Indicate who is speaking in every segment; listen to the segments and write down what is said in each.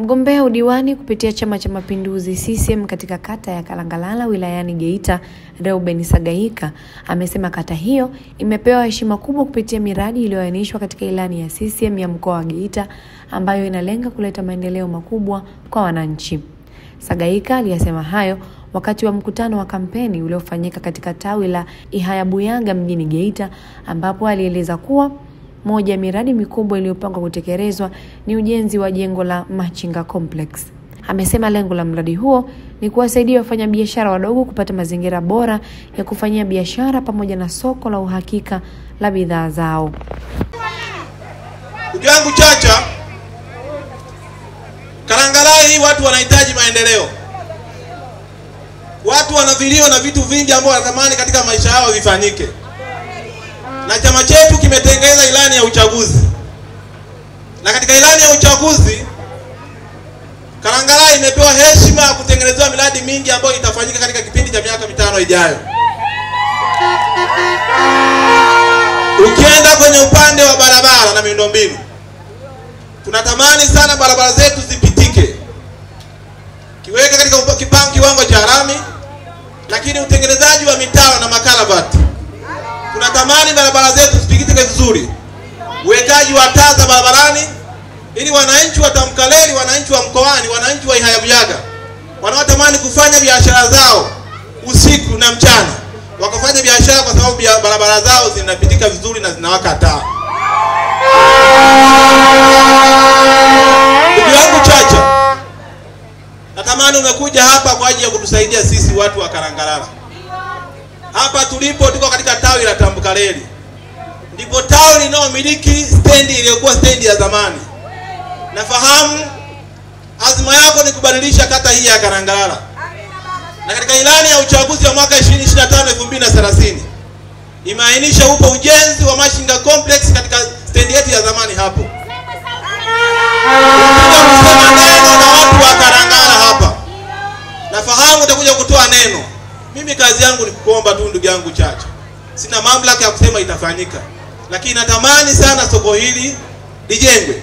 Speaker 1: Mgombea udiwani kupitia Chama cha Mapinduzi CCM katika kata ya Kalangalala wilayani Geita, Reuben Sagaika, amesema kata hiyo imepewa heshima kubwa kupitia miradi iliyoainishwa katika ilani ya CCM ya mkoa wa Geita ambayo inalenga kuleta maendeleo makubwa kwa wananchi. Sagaika aliyasema hayo wakati wa mkutano wa kampeni uliofanyika katika tawi la Ihayabuyaga mjini Geita, ambapo alieleza kuwa moja ya miradi mikubwa iliyopangwa kutekelezwa ni ujenzi wa jengo la Machinga Complex. Amesema lengo la mradi huo ni kuwasaidia wafanyabiashara wadogo kupata mazingira bora ya kufanyia biashara pamoja na soko la uhakika la bidhaa zao.
Speaker 2: Ndugu yangu Chacha, Kalangalala hii watu wanahitaji maendeleo. Watu wanaviliwa na vitu vingi ambavyo wanatamani katika maisha yao vifanyike. Na chama chetu kimetengeneza ilani ya uchaguzi. Na katika ilani ya uchaguzi Kalangalala imepewa heshima ya kutengenezwa miradi mingi ambayo itafanyika katika kipindi cha miaka 5 ijayo. Ukienda kwenye upande wa barabara na miundombinu, tunatamani sana barabara zetu zipitike. Kiweke katika kiwango cha lami, lakini utengenezaji wa mitaro na makaravati. Tunatamani barabara zetu zipitike vizuri. Uwekaji wa taa za barabarani ili wananchi wa Tamkaleli, wananchi wa mkoani, wananchi wa Ihayabuyaga wanaotamani kufanya biashara zao usiku na mchana wakafanya biashara kwa sababu barabara zao zinapitika vizuri na zinawaka taa. Ndugu yangu Chacha, natamani umekuja hapa kwa ajili ya kutusaidia sisi watu wa Kalangalala. Hapa tulipo tuko katika tawi la Tamkaleli. Ndipo tawi linalomiliki stendi iliyokuwa stendi ya zamani. Nafahamu azma yako ni kubadilisha kata hii ya Kalangalala. Na katika ilani ya uchaguzi wa mwaka 2025-2030 imeainisha upo ujenzi wa Machinga Complex katika stendi yetu ya zamani hapo. Utakuja kusema neno na watu wa Kalangalala hapa. Nafahamu utakuja kutoa neno. Mimi kazi yangu ni kukuomba tu ndugu yangu Chacha. Sina mamlaka ya kusema itafanyika. Lakini natamani sana soko hili lijengwe.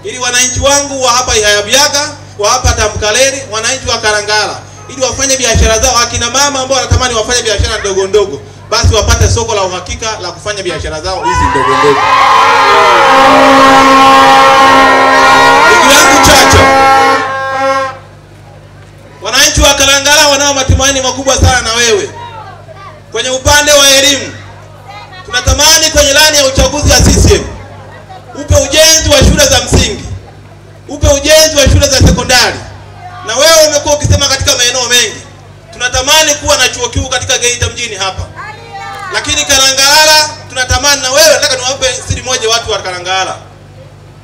Speaker 2: Ili wananchi wangu wa hapa Ihayabuyaga, wa hapa Tamkaleli, wananchi wa Kalangalala, ili wafanye biashara zao, akina mama ambao wanatamani wafanye biashara ndogo ndogo, basi wapate soko la uhakika la kufanya biashara zao hizi ndogo ndogo. Ndugu yangu Chacha, wananchi wa Kalangalala wanao matumaini makubwa sana na wewe. Kwenye upande wa elimu, tunatamani kwenye ilani ya uchaguzi ya CCM upe ujenzi wa shule za msingi, upe ujenzi wa shule za sekondari. Na wewe umekuwa ukisema katika maeneo mengi tunatamani kuwa na chuo kikuu katika Geita mjini hapa. Lakini Kalangalala tunatamani, na wewe nataka niwape siri moja watu wa Kalangalala.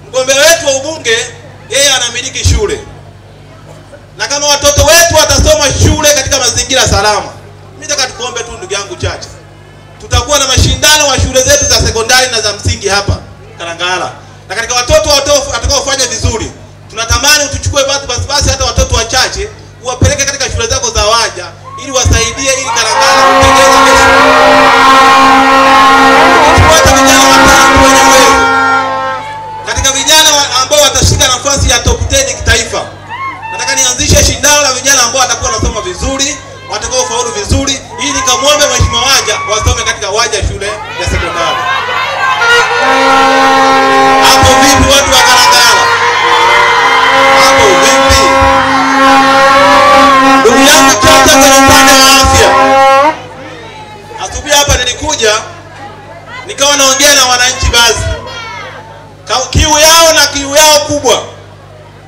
Speaker 2: Mgombea wetu wa ubunge yeye anamiliki shule. Na kama watoto wetu watasoma shule katika mazingira salama, mimi nataka tukuombe tu ndugu yangu Chacha, tutakuwa na mashindano wa shule zetu za sekondari na za msingi hapa Kalangalala. Na katika watoto watakaofanya vizuri, tunatamani utuchukue basi hata watoto wachache uwapeleke katika shule zako za waja ili wasaidie ili Kalangalala kutengeneza kesho. Tukifuata vijana watano wenye uwezo, katika vijana ambao watashika nafasi ya top 10 kitaifa, nataka nianzishe shindano la vijana ambao watakuwa wanasoma vizuri, watakao faulu vizuri, ili nikamwombe mheshimiwa waja wasome katika waja shule ya sekondari. Hapo vipi watu wa Kalangalala? Hapo vipi? Ndugu yangu Chacha, kwa upande wa afya, asubuhi hapa nilikuja nikawa naongea na wananchi baadhi. Kiu yao kubwa,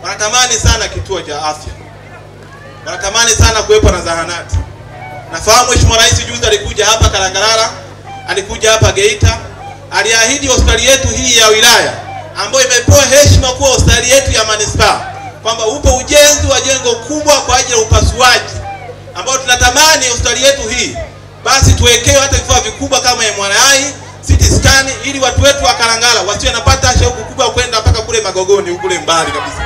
Speaker 2: wanatamani sana kituo cha afya. Wanatamani sana kuwepo na zahanati. Nafahamu Mheshimiwa Rais juzi alikuja hapa Kalangalala, alikuja hapa Geita, aliahidi hospitali yetu hii ya wilaya ambayo imepewa heshima kuwa hospitali yetu ya manispaa, kwamba upo ujenzi wa jengo kubwa kwa ajili ya upasuaji, ambao tunatamani hospitali yetu hii basi tuwekewe hata vifaa vikubwa kama MRI, CT scan, ili watu wetu wa Kalangalala wasiwe wanapata shauku kubwa kwenda mpaka kule Magogoni kule mbali kabisa.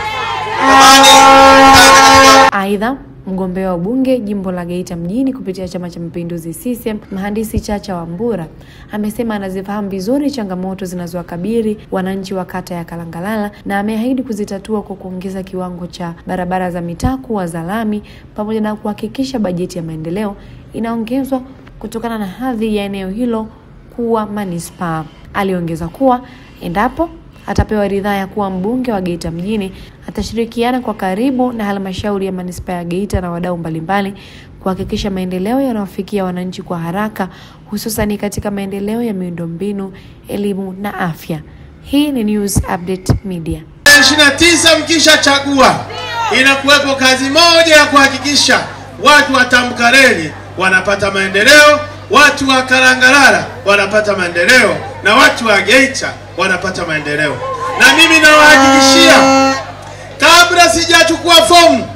Speaker 1: Aidha, Mgombea wa bunge jimbo la Geita mjini kupitia Chama cha Mapinduzi CCM, Mhandisi Chacha Wambura, amesema anazifahamu vizuri changamoto zinazowakabili wananchi wa kata ya Kalangalala na ameahidi kuzitatua kwa kuongeza kiwango cha barabara za mitaa kuwa za lami pamoja na kuhakikisha bajeti ya maendeleo inaongezwa kutokana na hadhi ya eneo hilo kuwa manispaa. Aliongeza kuwa endapo atapewa ridhaa ya kuwa mbunge wa Geita mjini, atashirikiana kwa karibu na halmashauri ya manispaa ya Geita na wadau mbalimbali kuhakikisha maendeleo yanawafikia wananchi kwa haraka, hususan katika maendeleo ya miundombinu, elimu na afya. Hii ni News Update Media.
Speaker 3: 29 mkisha chagua, inakuwepo kazi moja ya kuhakikisha watu wa Tambukareli wanapata maendeleo, watu wa Kalangalala wanapata maendeleo na watu wa Geita wanapata maendeleo. Na mimi nawahakikishia, kabla sijachukua fomu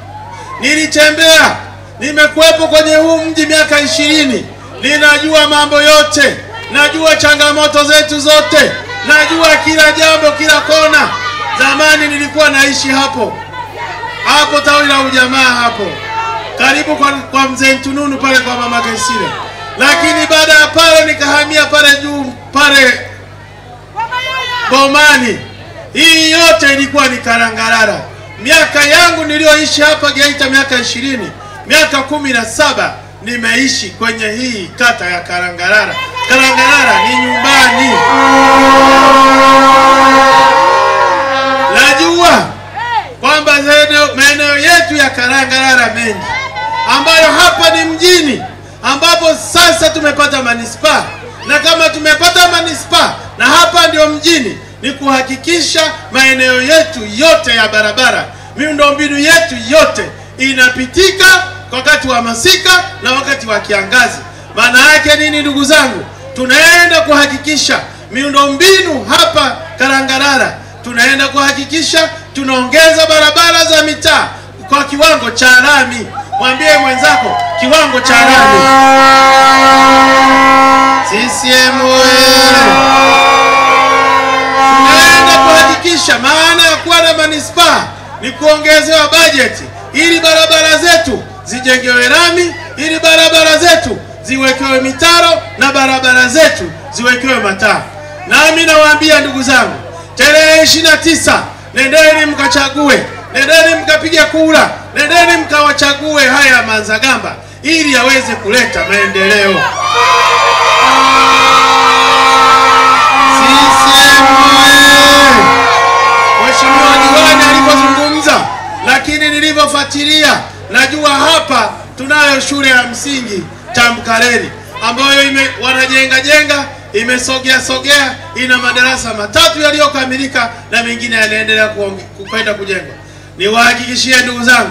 Speaker 3: nilitembea, nimekuwepo kwenye huu mji miaka 20, ninajua mambo yote, najua changamoto zetu zote, najua kila jambo, kila kona. Zamani nilikuwa naishi hapo tawi la ujamaa hapo karibu kwa mzee Tununu pale kwa mama Kesile, lakini baada ya pale nikahamia pale juu pale Bomani. Hii yote ilikuwa ni Kalangalala. Miaka yangu nilioishi hapa Geita miaka 20, miaka 17 nimeishi kwenye hii kata ya Kalangalala. Kalangalala ni nyumbani. Najua kwamba maeneo yetu ya Kalangalala mengi ambayo hapa ni mjini, ambapo sasa tumepata manispaa, na kama tumepata manispaa na hapa ndio mjini, ni kuhakikisha maeneo yetu yote ya barabara, miundombinu yetu yote inapitika wakati wa masika na wakati wa kiangazi. Maana yake nini ndugu zangu? Tunaenda kuhakikisha miundombinu hapa Kalangalala, tunaenda kuhakikisha tunaongeza barabara za mitaa kwa kiwango cha lami. Mwambie mwenzako kiwango cha lami. CCM tunaenda kuhakikisha, maana ya kuwa na manispaa ni kuongezewa bajeti ili barabara zetu zijengewe lami, ili barabara zetu ziwekewe mitaro na barabara zetu ziwekewe mataa. Nami nawaambia ndugu zangu, tarehe 29 nendeni mkachague, nendeni mkapiga kura, nendeni mkawachague haya Manzagamba ili yaweze kuleta maendeleo. Mheshimiwa diwani alipozungumza, lakini nilivyofuatilia najua hapa tunayo shule ya msingi Tambukareli ambayo wanajenga imesogea, ina madarasa 3 yaliyokamilika na mengine yanaendelea kwenda kujengwa. Niwahakikishie ndugu zangu,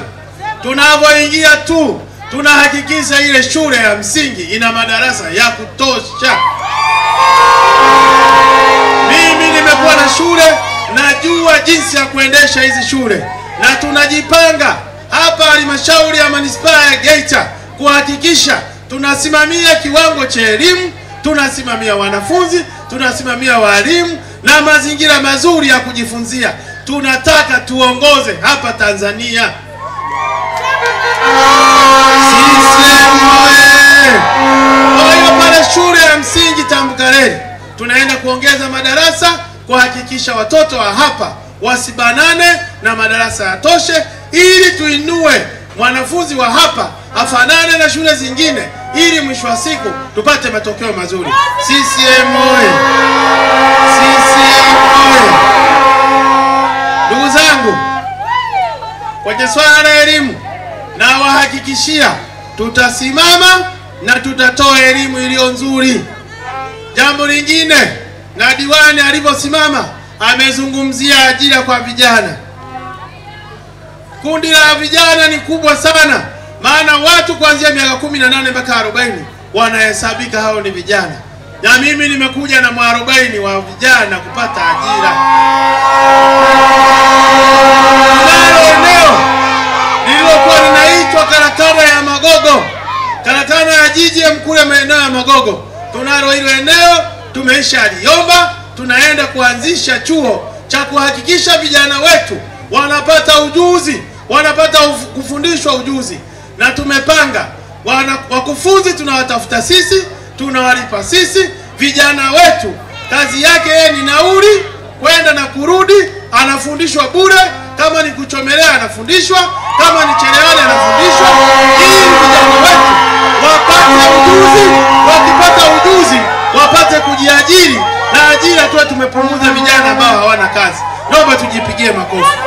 Speaker 3: tunapoingia tu tunahakikisha ile shule ya msingi ina madarasa ya kutosha. Mimi nimekuwa na shule, najua jinsi ya kuendesha hizi shule, na tunajipanga hapa halmashauri ya manispaa ya Geita kuhakikisha tunasimamia kiwango cha elimu, tunasimamia wanafunzi, tunasimamia walimu na mazingira mazuri ya kujifunzia. Tunataka tuongoze hapa Tanzania. Kwa hiyo pale shule ya msingi Tambukareli tunaenda kuongeza madarasa kuhakikisha watoto wa hapa wasibanane na madarasa yatoshe, ili tuinue mwanafunzi wa hapa afanane na shule zingine, ili mwisho wa siku tupate matokeo mazuri. CCM oye! CCM oye! Ndugu zangu, kwenye swala la elimu na wahakikishia tutasimama na tutatoa elimu iliyo nzuri. Jambo lingine, na diwani alivyosimama amezungumzia ajira kwa vijana. Kundi la vijana ni kubwa sana, maana watu kuanzia miaka 18 mpaka 40 wanahesabika hao ni vijana. Na mimi nimekuja na 40 wa vijana kupata ajira. Nalo eneo lililokuwa linaitwa karakana ya Magogo, karakana ya GGM kule maeneo ya Magogo, tunalo hilo eneo tumeisha liomba. Tunaenda kuanzisha chuo cha kuhakikisha vijana wetu wanapata ujuzi, wanapata kufundishwa ujuzi, na tumepanga wakufunzi tunawatafuta sisi, tunawalipa sisi. Vijana wetu kazi yake yeye ni nauli kwenda na kurudi, anafundishwa bure. Kama ni kuchomelea anafundishwa, kama ni cherehani anafundishwa, ili vijana wetu wapate ujuzi. Wakipata ujuzi wapate kujiajiri, na ajira tuwe tumepunguza vijana ambao hawana kazi. Naomba tujipigie makofi.